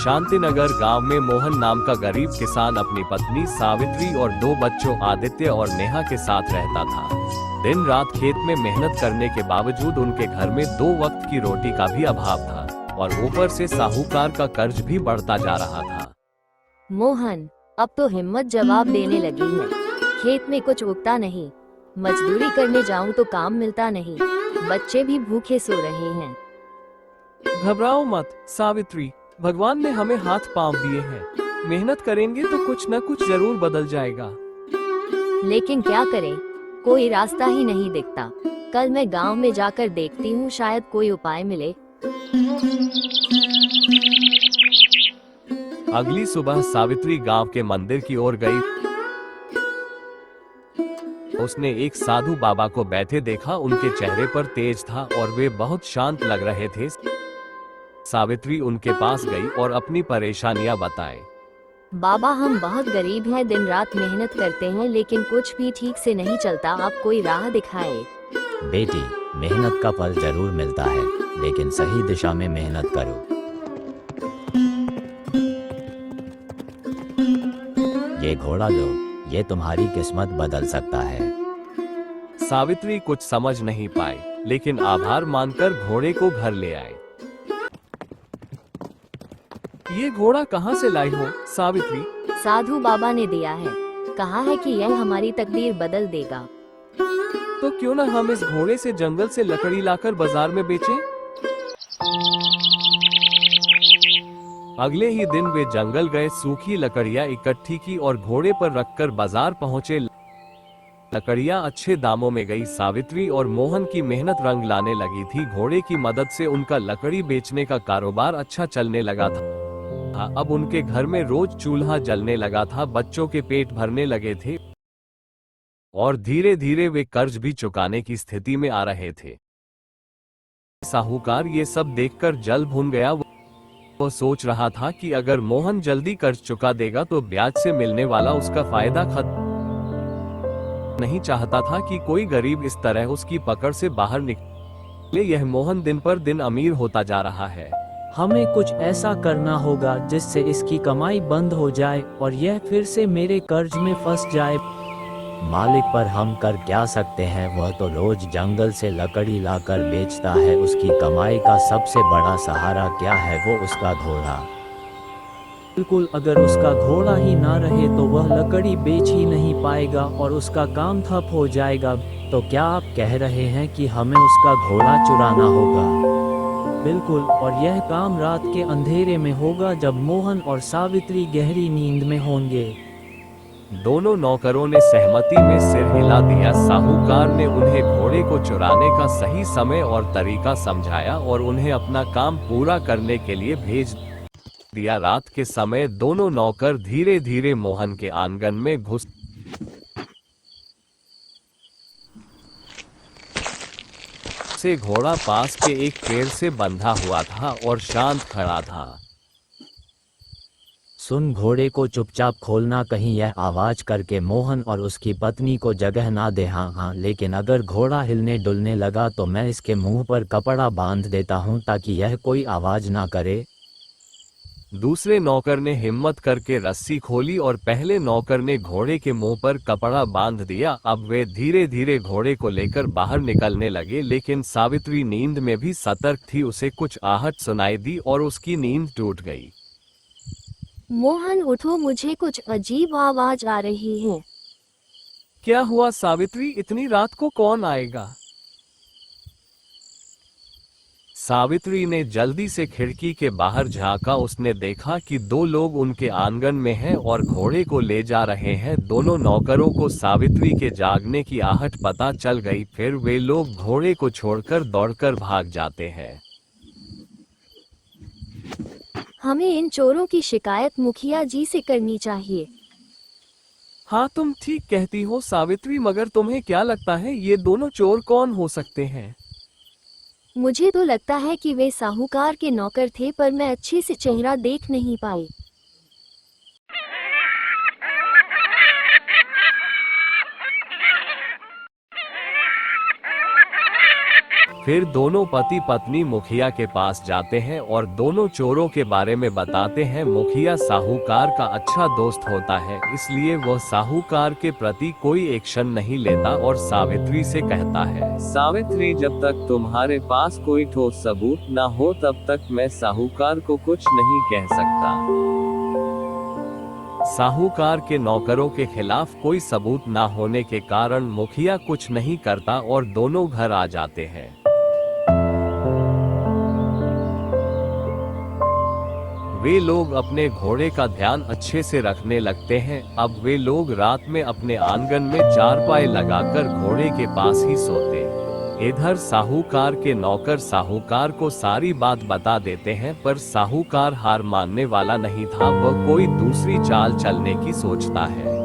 शांतिनगर गांव में मोहन नाम का गरीब किसान अपनी पत्नी सावित्री और 2 बच्चों आदित्य और नेहा के साथ रहता था। दिन रात खेत में मेहनत करने के बावजूद उनके घर में 2 वक्त की रोटी का भी अभाव था और ऊपर से साहूकार का कर्ज भी बढ़ता जा रहा था। मोहन, अब तो हिम्मत जवाब देने लगी है। खेत में कुछ उगता नहीं, मजदूरी करने जाऊं तो काम मिलता नहीं, बच्चे भी भूखे सो रहे हैं। घबराओ मत सावित्री, भगवान ने हमें हाथ पांव दिए हैं। मेहनत करेंगे तो कुछ न कुछ जरूर बदल जाएगा। लेकिन क्या करें, कोई रास्ता ही नहीं दिखता। कल मैं गांव में जाकर देखती हूँ, शायद कोई उपाय मिले। अगली सुबह सावित्री गांव के मंदिर की ओर गई। उसने एक साधु बाबा को बैठे देखा। उनके चेहरे पर तेज था और वे बहुत शांत लग रहे थे। सावित्री उनके पास गई और अपनी परेशानियां बताए। बाबा, हम बहुत गरीब हैं, दिन रात मेहनत करते हैं लेकिन कुछ भी ठीक से नहीं चलता। आप कोई राह दिखाए। बेटी, मेहनत का फल जरूर मिलता है, लेकिन सही दिशा में मेहनत करो। ये घोड़ा लो, ये तुम्हारी किस्मत बदल सकता है। सावित्री कुछ समझ नहीं पाई, लेकिन आभार मानकर घोड़े को घर ले आए। ये घोड़ा कहाँ से लाई हो सावित्री? साधु बाबा ने दिया है, कहा है कि यह हमारी तकदीर बदल देगा। तो क्यों न हम इस घोड़े से जंगल से लकड़ी लाकर बाजार में बेचें? अगले ही दिन वे जंगल गए, सूखी लकड़ियां इकट्ठी की और घोड़े पर रखकर बाजार पहुंचे। लकड़ियां अच्छे दामों में गई। सावित्री और मोहन की मेहनत रंग लाने लगी थी। घोड़े की मदद से उनका लकड़ी बेचने का कारोबार अच्छा चलने लगा था। अब उनके घर में रोज चूल्हा जलने लगा था, बच्चों के पेट भरने लगे थे और धीरे धीरे वे कर्ज भी चुकाने की स्थिति में आ रहे थे। साहूकार ये सब देखकर जल भुन गया। वो सोच रहा था कि अगर मोहन जल्दी कर्ज चुका देगा तो ब्याज से मिलने वाला उसका फायदा खत्म नहीं चाहता था कि कोई गरीब इस तरह उसकी पकड़ से बाहर निकले। यह मोहन दिन पर दिन अमीर होता जा रहा है। हमें कुछ ऐसा करना होगा जिससे इसकी कमाई बंद हो जाए और यह फिर से मेरे कर्ज में फंस जाए। मालिक, पर हम कर क्या सकते हैं? वह तो रोज जंगल से लकड़ी लाकर बेचता है। उसकी कमाई का सबसे बड़ा सहारा क्या है? वो उसका घोड़ा। बिल्कुल, अगर उसका घोड़ा ही ना रहे तो वह लकड़ी बेच ही नहीं पाएगा और उसका काम ठप हो जाएगा। तो क्या आप कह रहे हैं कि हमें उसका घोड़ा चुराना होगा? बिल्कुल, और यह काम रात के अंधेरे में होगा जब मोहन और सावित्री गहरी नींद में होंगे। दोनों नौकरों ने सहमति में सिर हिला दिया। साहूकार ने उन्हें घोड़े को चुराने का सही समय और तरीका समझाया और उन्हें अपना काम पूरा करने के लिए भेज दिया। रात के समय दोनों नौकर धीरे धीरे मोहन के आंगन में घुस से घोड़ा पास के एक पेड़ से बंधा हुआ था और शांत खड़ा था। सुन, घोड़े को चुपचाप खोलना, कहीं यह आवाज करके मोहन और उसकी पत्नी को जगह ना दे। हाँ, लेकिन अगर घोड़ा हिलने डुलने लगा तो मैं इसके मुंह पर कपड़ा बांध देता हूँ ताकि यह कोई आवाज ना करे। दूसरे नौकर ने हिम्मत करके रस्सी खोली और पहले नौकर ने घोड़े के मुंह पर कपड़ा बांध दिया। अब वे धीरे धीरे घोड़े को लेकर बाहर निकलने लगे, लेकिन सावित्री नींद में भी सतर्क थी। उसे कुछ आहट सुनाई दी और उसकी नींद टूट गई। मोहन उठो, मुझे कुछ अजीब आवाज आ रही है। क्या हुआ सावित्री, इतनी रात को कौन आएगा? सावित्री ने जल्दी से खिड़की के बाहर झांका। उसने देखा कि 2 लोग उनके आंगन में हैं और घोड़े को ले जा रहे हैं। दोनों नौकरों को सावित्री के जागने की आहट पता चल गई। फिर वे लोग घोड़े को छोड़कर दौड़कर भाग जाते हैं। हमें इन चोरों की शिकायत मुखिया जी से करनी चाहिए। हाँ, तुम ठीक कहती हो सावित्री, मगर तुम्हें क्या लगता है ये दोनों चोर कौन हो सकते हैं? मुझे तो लगता है कि वे साहूकार के नौकर थे, पर मैं अच्छे से चेहरा देख नहीं पाई। फिर दोनों पति पत्नी मुखिया के पास जाते हैं और दोनों चोरों के बारे में बताते हैं। मुखिया साहूकार का अच्छा दोस्त होता है, इसलिए वह साहूकार के प्रति कोई एक्शन नहीं लेता और सावित्री से कहता है, सावित्री, जब तक तुम्हारे पास कोई ठोस सबूत न हो तब तक मैं साहूकार को कुछ नहीं कह सकता। साहूकार के नौकरों के खिलाफ कोई सबूत न होने के कारण मुखिया कुछ नहीं करता और दोनों घर आ जाते हैं। वे लोग अपने घोड़े का ध्यान अच्छे से रखने लगते हैं। अब वे लोग रात में अपने आंगन में चारपाई लगाकर घोड़े के पास ही सोते। इधर साहूकार के नौकर साहूकार को सारी बात बता देते हैं, पर साहूकार हार मानने वाला नहीं था। वह कोई दूसरी चाल चलने की सोचता है।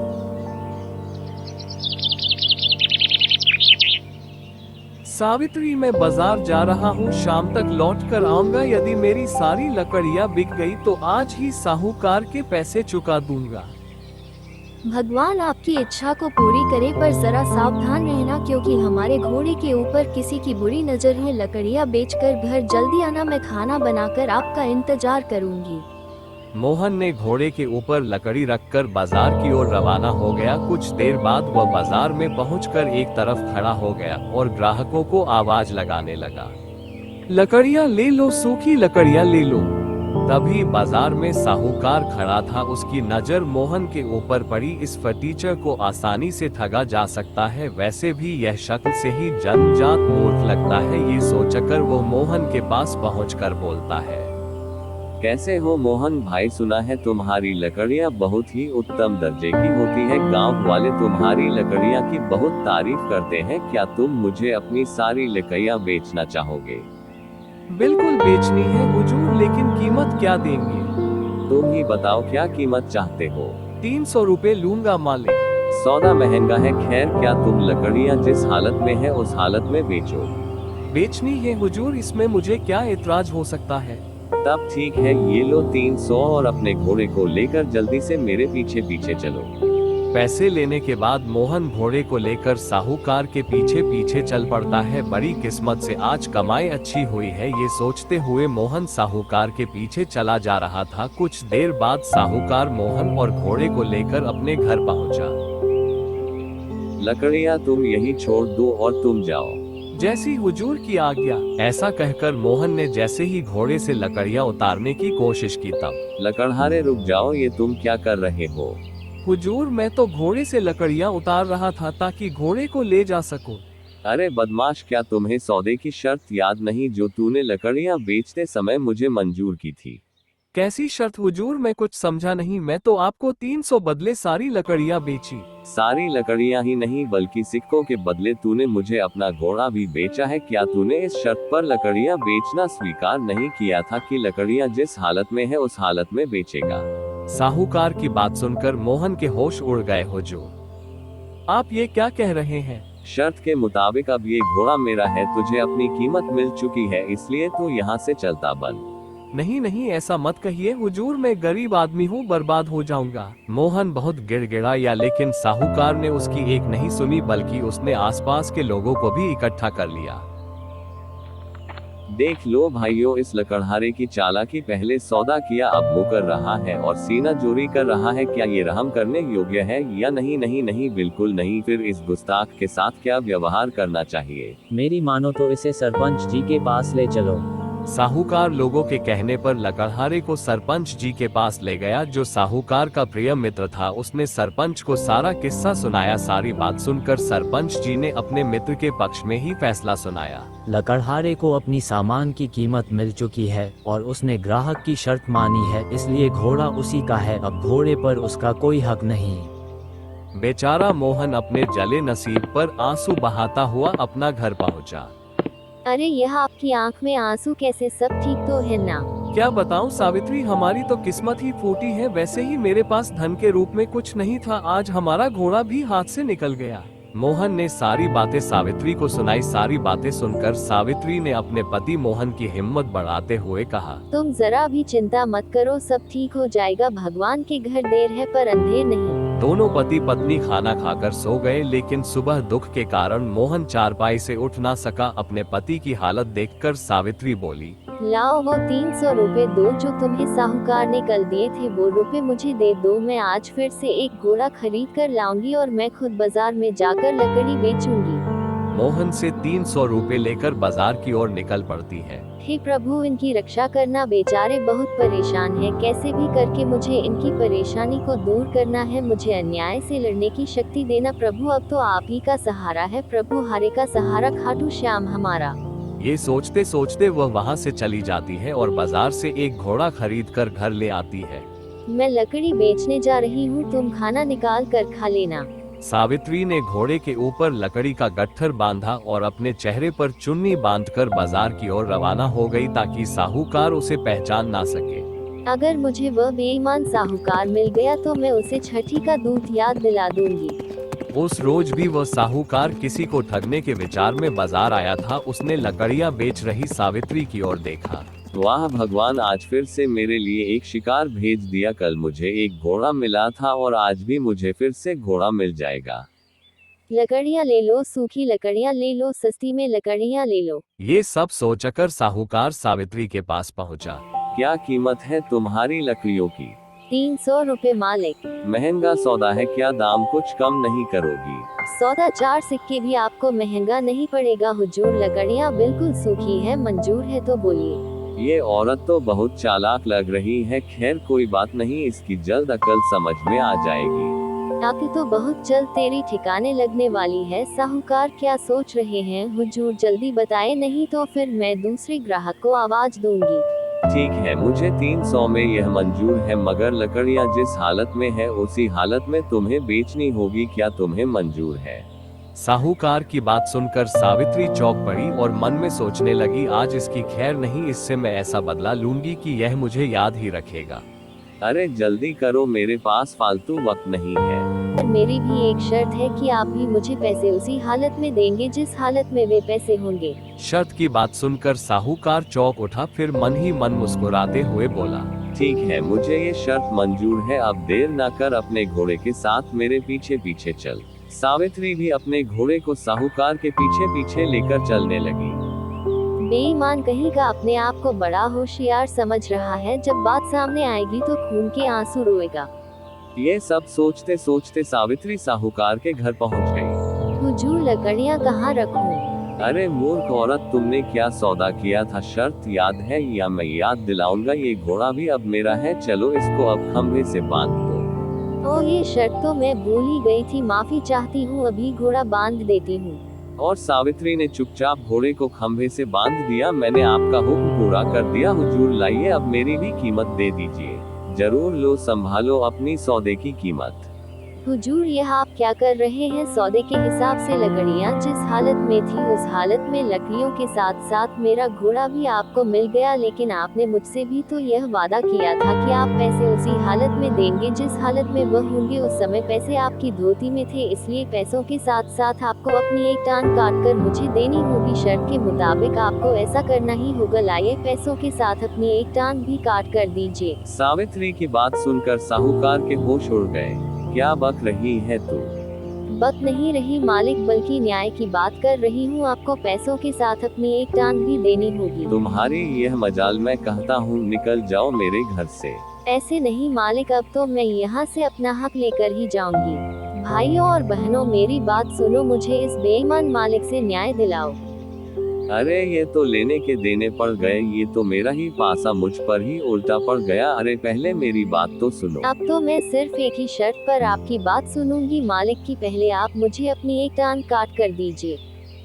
सावित्री, मैं बाजार जा रहा हूँ, शाम तक लौट कर आऊंगा। यदि मेरी सारी लकड़ियाँ बिक गई तो आज ही साहूकार के पैसे चुका दूंगा। भगवान आपकी इच्छा को पूरी करे, पर जरा सावधान रहना, क्योंकि हमारे घोड़े के ऊपर किसी की बुरी नजर है। लकड़ियाँ बेचकर घर जल्दी आना, मैं खाना बनाकर आपका इंतजार करूंगी। मोहन ने घोड़े के ऊपर लकड़ी रखकर बाजार की ओर रवाना हो गया। कुछ देर बाद वह बाजार में पहुंचकर एक तरफ खड़ा हो गया और ग्राहकों को आवाज लगाने लगा, लकड़ियाँ ले लो, सूखी लकड़ियाँ ले लो। तभी बाजार में साहूकार खड़ा था। उसकी नजर मोहन के ऊपर पड़ी। इस फटीचर को आसानी से ठगा जा सकता है, वैसे भी यह शक्ल से ही जन्मजात मूर्ख लगता है। ये सोचकर वो मोहन के पास पहुंचकर बोलता है, कैसे हो मोहन भाई, सुना है तुम्हारी लकड़ियाँ बहुत ही उत्तम दर्जे की होती है। गांव वाले तुम्हारी लकड़ियाँ की बहुत तारीफ करते हैं। क्या तुम मुझे अपनी सारी लकड़ियाँ बेचना चाहोगे? बिल्कुल बेचनी है हुजूर, लेकिन कीमत क्या देंगे? तुम ही बताओ, क्या कीमत चाहते हो? 300 रुपए लूंगा मालिक। सौदा महंगा है। खैर, क्या तुम लकड़ियाँ जिस हालत में है उस हालत में बेचो? बेचनी है हुजूर, इसमें मुझे क्या एतराज हो सकता है? तब ठीक है, ये लो 300 और अपने घोड़े को लेकर जल्दी से मेरे पीछे पीछे चलो। पैसे लेने के बाद मोहन घोड़े को लेकर साहूकार के पीछे पीछे चल पड़ता है। बड़ी किस्मत से आज कमाई अच्छी हुई है, ये सोचते हुए मोहन साहूकार के पीछे चला जा रहा था। कुछ देर बाद साहूकार मोहन और घोड़े को लेकर अपने घर पहुंचा। लकड़ियाँ तुम यहीं छोड़ दो और तुम जाओ। जैसी हुजूर की आज्ञा। ऐसा कहकर मोहन ने जैसे ही घोड़े से लकड़ियाँ उतारने की कोशिश की, तब लकड़हारे रुक जाओ, ये तुम क्या कर रहे हो? हुजूर, मैं तो घोड़े से लकड़ियाँ उतार रहा था ताकि घोड़े को ले जा सकूं। अरे बदमाश, क्या तुम्हें सौदे की शर्त याद नहीं जो तूने लकड़ियाँ बेचते समय मुझे मंजूर की थी? कैसी शर्त हुजूर, मैं कुछ समझा नहीं। मैं तो आपको 300 बदले सारी लकड़ियाँ बेची। सारी लकड़ियाँ ही नहीं बल्कि सिक्कों के बदले तूने मुझे अपना घोड़ा भी बेचा है। क्या तूने इस शर्त पर लकड़ियाँ बेचना स्वीकार नहीं किया था कि लकड़ियाँ जिस हालत में है उस हालत में बेचेगा? साहूकार की बात सुनकर मोहन के होश उड़ गए। हुजूर, आप ये क्या कह रहे हैं? शर्त के मुताबिक अब ये घोड़ा मेरा है। तुझे अपनी कीमत मिल चुकी है, इसलिए तू यहाँ से चलता बन। नहीं नहीं, ऐसा मत कहिए हुजूर, मैं गरीब आदमी हूँ, बर्बाद हो जाऊंगा। मोहन बहुत गिड़गिड़ाया, लेकिन साहूकार ने उसकी एक नहीं सुनी, बल्कि उसने आसपास के लोगों को भी इकट्ठा कर लिया। देख लो भाइयों, इस लकड़हारे की चालाकी, पहले सौदा किया अब मुकर रहा है और सीना चोरी कर रहा है। क्या ये रहम करने योग्य है या नहीं? नहीं नहीं, बिल्कुल नहीं। फिर इस गुस्ताख के साथ क्या व्यवहार करना चाहिए? मेरी मानो तो इसे सरपंच जी के पास ले चलो। साहूकार लोगों के कहने पर लकड़हारे को सरपंच जी के पास ले गया, जो साहूकार का प्रिय मित्र था। उसने सरपंच को सारा किस्सा सुनाया। सारी बात सुनकर सरपंच जी ने अपने मित्र के पक्ष में ही फैसला सुनाया। लकड़हारे को अपनी सामान की कीमत मिल चुकी है और उसने ग्राहक की शर्त मानी है, इसलिए घोड़ा उसी का है। अब घोड़े पर उसका कोई हक नहीं। बेचारा मोहन अपने जले नसीब पर आंसू बहाता हुआ अपना घर पहुंचा। अरे यह आपकी आंख में आंसू कैसे? सब ठीक तो है ना? क्या बताऊं सावित्री, हमारी तो किस्मत ही फूटी है। वैसे ही मेरे पास धन के रूप में कुछ नहीं था, आज हमारा घोड़ा भी हाथ से निकल गया। मोहन ने सारी बातें सावित्री को सुनाई। सारी बातें सुनकर सावित्री ने अपने पति मोहन की हिम्मत बढ़ाते हुए कहा, तुम जरा भी चिंता मत करो, सब ठीक हो जाएगा। भगवान के घर देर है पर अंधेर नहीं। दोनों पति पत्नी खाना खाकर सो गए, लेकिन सुबह दुख के कारण मोहन चारपाई से उठ ना सका। अपने पति की हालत देखकर सावित्री बोली, लाओ वो 300 रुपए दो जो तुम्हें साहूकार ने कल दिए थे, वो रुपए मुझे दे दो। मैं आज फिर से एक घोड़ा खरीद कर लाऊंगी और मैं खुद बाजार में जाकर लकड़ी बेचूंगी। मोहन से 300 रुपए लेकर बाजार की ओर निकल पड़ती है। हे प्रभु, इनकी रक्षा करना, बेचारे बहुत परेशान हैं। कैसे भी करके मुझे इनकी परेशानी को दूर करना है। मुझे अन्याय से लड़ने की शक्ति देना प्रभु। अब तो आप ही का सहारा है प्रभु, हारे का सहारा खाटू श्याम हमारा। ये सोचते सोचते वह वहाँ से चली जाती है और बाजार से एक घोड़ा खरीद कर घर ले आती है। मैं लकड़ी बेचने जा रही हूँ, तुम खाना निकाल कर खा लेना। सावित्री ने घोड़े के ऊपर लकड़ी का गट्ठर बांधा और अपने चेहरे पर चुन्नी बांधकर बाजार की ओर रवाना हो गई, ताकि साहूकार उसे पहचान ना सके। अगर मुझे वह बेईमान साहूकार मिल गया तो मैं उसे छठी का दूध याद दिला दूंगी। उस रोज भी वह साहूकार किसी को ठगने के विचार में बाजार आया था। उसने लकड़ियां बेच रही सावित्री की ओर देखा। वाह भगवान, आज फिर से मेरे लिए एक शिकार भेज दिया। कल मुझे एक घोड़ा मिला था और आज भी मुझे फिर से घोड़ा मिल जाएगा। लकड़ियाँ ले लो, सूखी लकड़ियाँ ले लो, सस्ती में लकड़ियाँ ले लो। ये सब सोचकर साहूकार सावित्री के पास पहुंचा। क्या कीमत है तुम्हारी लकड़ियों की? 300 रुपए मालिक। महंगा सौदा है, क्या दाम कुछ कम नहीं करोगी? सौदा 4 सिक्के भी आपको महंगा नहीं पड़ेगा हुजूर। लकड़ियाँ बिल्कुल सूखी है, मंजूर है तो बोलिए। ये औरत तो बहुत चालाक लग रही है। खैर कोई बात नहीं, इसकी जल्द अकल समझ में आ जाएगी। आपकी तो बहुत जल्द तेरी ठिकाने लगने वाली है। साहूकार क्या सोच रहे हैं हुजूर, जल्दी बताए, नहीं तो फिर मैं दूसरे ग्राहक को आवाज दूंगी। ठीक है, मुझे 300 में यह मंजूर है, मगर लकड़ियाँ जिस हालत में है उसी हालत में तुम्हें बेचनी होगी। क्या तुम्हें मंजूर है? साहूकार की बात सुनकर सावित्री चौंक पड़ी और मन में सोचने लगी, आज इसकी खैर नहीं, इससे मैं ऐसा बदला लूंगी कि यह मुझे याद ही रखेगा। अरे जल्दी करो, मेरे पास फालतू वक्त नहीं है। पर मेरी भी एक शर्त है कि आप भी मुझे पैसे उसी हालत में देंगे जिस हालत में वे पैसे होंगे। शर्त की बात सुनकर साहूकार चौंक उठा, फिर मन ही मन मुस्कुराते हुए बोला, ठीक है, मुझे ये शर्त मंजूर है। अब देर न कर, अपने घोड़े के साथ मेरे पीछे पीछे चल। सावित्री भी अपने घोड़े को साहूकार के पीछे पीछे लेकर चलने लगी। बेईमान कहीं का अपने आप को बड़ा होशियार समझ रहा है, जब बात सामने आएगी तो खून के आंसू रोएगा। ये सब सोचते सोचते सावित्री साहूकार के घर पहुंच गई। हुजूर, लकड़ियाँ कहाँ रखूं? अरे मूर्ख औरत, तुमने क्या सौदा किया था? शर्त याद है या मैं याद दिलाऊंगा? ये घोड़ा भी अब मेरा है, चलो इसको अब खंभे से बांध दो। ओह, ये शर्त तो मैं भूल ही गई थी, माफी चाहती हूँ, अभी घोड़ा बांध देती हूँ। और सावित्री ने चुपचाप घोड़े को खंभे से बांध दिया। मैंने आपका हुक्म पूरा कर दिया हुजूर, लाइए अब मेरी भी कीमत दे दीजिए। जरूर लो, संभालो अपनी सौदे की कीमत। हुजूर, यह आप क्या कर रहे हैं? सौदे के हिसाब से लकड़ियाँ जिस हालत में थी उस हालत में लकड़ियों के साथ साथ मेरा घोड़ा भी आपको मिल गया, लेकिन आपने मुझसे भी तो यह वादा किया था कि आप पैसे उसी हालत में देंगे जिस हालत में वह होंगे। उस समय पैसे आपकी धोती में थे, इसलिए पैसों के साथ साथ आपको अपनी एक टांग काट कर मुझे देनी होगी। शर्त के मुताबिक आपको ऐसा करना ही होगा। लाइए, पैसों के साथ अपनी एक टांग भी काट कर दीजिए। सावित्री की बात सुनकर साहूकार के होश उड़ गए। क्या बक रही है तू? बक नहीं रही मालिक, बल्कि न्याय की बात कर रही हूँ। आपको पैसों के साथ अपनी एक टांग भी देनी होगी। तुम्हारी यह मजाल, मैं कहता हूँ निकल जाओ मेरे घर से। ऐसे नहीं मालिक, अब तो मैं यहाँ से अपना हक लेकर ही जाऊंगी। भाइयों और बहनों, मेरी बात सुनो, मुझे इस बेईमान मालिक से न्याय दिलाओ। अरे ये तो लेने के देने पड़ गए, ये तो मेरा ही पासा मुझ पर ही उल्टा पड़ गया। अरे पहले मेरी बात तो सुनो। अब तो मैं सिर्फ एक ही शर्त पर आपकी बात सुनूंगी मालिक की, पहले आप मुझे अपनी एक टांग काट कर दीजिए।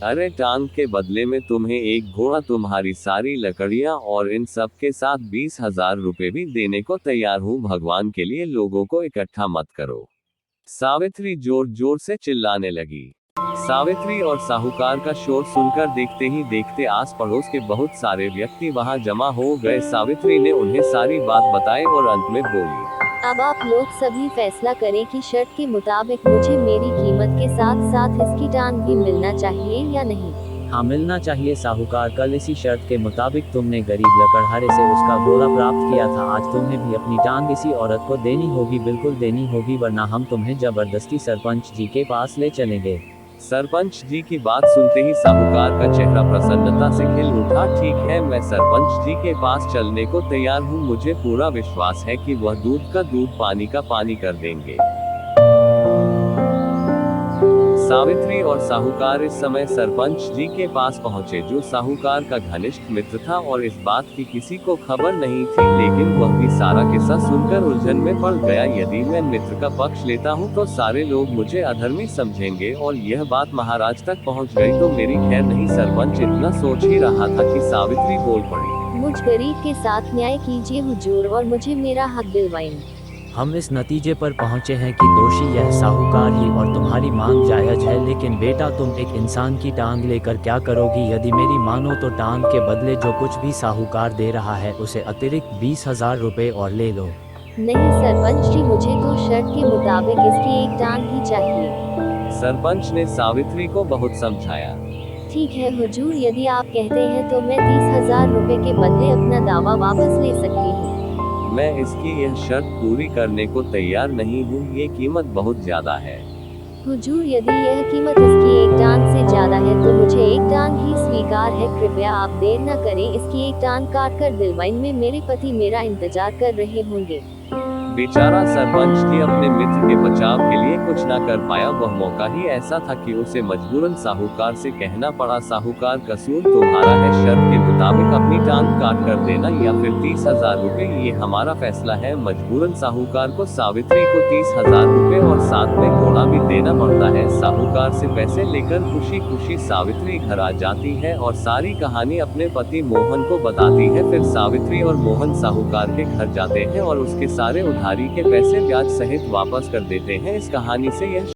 अरे टांग के बदले में तुम्हें एक घोड़ा, तुम्हारी सारी लकड़ियाँ और इन सब के साथ 20,000 रुपए भी देने को तैयार हूँ। भगवान के लिए लोगों को इकट्ठा मत करो। सावित्री जोर जोर से चिल्लाने लगी। सावित्री और साहूकार का शोर सुनकर देखते ही देखते आस पड़ोस के बहुत सारे व्यक्ति वहां जमा हो गए। सावित्री ने उन्हें सारी बात बताई और अंत में बोली, अब आप लोग सभी फैसला करें कि शर्त के मुताबिक मुझे मेरी कीमत के साथ साथ इसकी टांग भी मिलना चाहिए या नहीं। हाँ मिलना चाहिए साहूकार। कल इसी शर्त के मुताबिक तुमने गरीब लकड़हारे से उसका घोड़ा प्राप्त किया था। आज तुम्हें भी अपनी टांग इसी औरत को देनी होगी, बिल्कुल देनी होगी, वरना हम तुम्हें जबरदस्ती सरपंच जी के पास ले चलेंगे। सरपंच जी की बात सुनते ही साहूकार का चेहरा प्रसन्नता से खिल उठा। ठीक है, मैं सरपंच जी के पास चलने को तैयार हूँ। मुझे पूरा विश्वास है कि वह दूध का दूध पानी का पानी कर देंगे। सावित्री और साहूकार इस समय सरपंच जी के पास पहुंचे, जो साहूकार का घनिष्ठ मित्र था और इस बात की किसी को खबर नहीं थी, लेकिन वह भी सारा किस्सा सुनकर उलझन में पड़ गया। यदि मैं मित्र का पक्ष लेता हूं तो सारे लोग मुझे अधर्मी समझेंगे और यह बात महाराज तक पहुंच गई तो मेरी खैर नहीं। सरपंच इतना सोच ही रहा था कि सावित्री बोल पड़ी। मुझ गरीब के साथ न्याय कीजिए हुजूर और मुझे मेरा हक दिलवाएं। हम इस नतीजे पर पहुंचे हैं कि दोषी यह साहूकार ही और तुम्हारी मांग जायज है। लेकिन बेटा, तुम एक इंसान की टांग लेकर क्या करोगी? यदि मेरी मानो तो टांग के बदले जो कुछ भी साहूकार दे रहा है उसे अतिरिक्त 20,000 रुपए और ले लो। नहीं सरपंच जी, मुझे तो शर्त के मुताबिक इसकी एक टांग ही चाहिए। सरपंच ने सावित्री को बहुत समझाया। ठीक है हुजूर, यदि आप कहते हैं तो मैं 30,000 रुपए के बदले अपना दावा वापस ले सकती हूँ। मैं इसकी यह शर्त पूरी करने को तैयार नहीं हूँ, ये कीमत बहुत ज्यादा है। हुजूर, यदि यह कीमत इसकी एक टांग से ज्यादा है तो मुझे एक टांग ही स्वीकार है। कृपया आप देर न करें, इसकी एक टांग काट कर दिलवाइन में मेरे पति मेरा इंतजार कर रहे होंगे। बेचारा सरपंच जी अपने मित्र के बचाव के लिए कुछ न कर पाया। वह मौका ही ऐसा था कि उसे मजबूरन साहूकार से कहना पड़ा, साहूकार कसूर तुम्हारा है, शर्त के मुताबिक अपनी टांग काट कर देना या फिर 30,000 रुपए, ये हमारा फैसला है। मजबूरन साहूकार को सावित्री को 30,000 रुपए और साथ में घोड़ा भी देना पड़ता है। साहूकार से पैसे लेकर खुशी खुशी सावित्री घर आ जाती है और सारी कहानी अपने पति मोहन को बताती है। फिर सावित्री और मोहन साहूकार के घर जाते हैं और उसके सारे उधारी के पैसे ब्याज सहित वापस कर देते हैं। इस कहानी से यह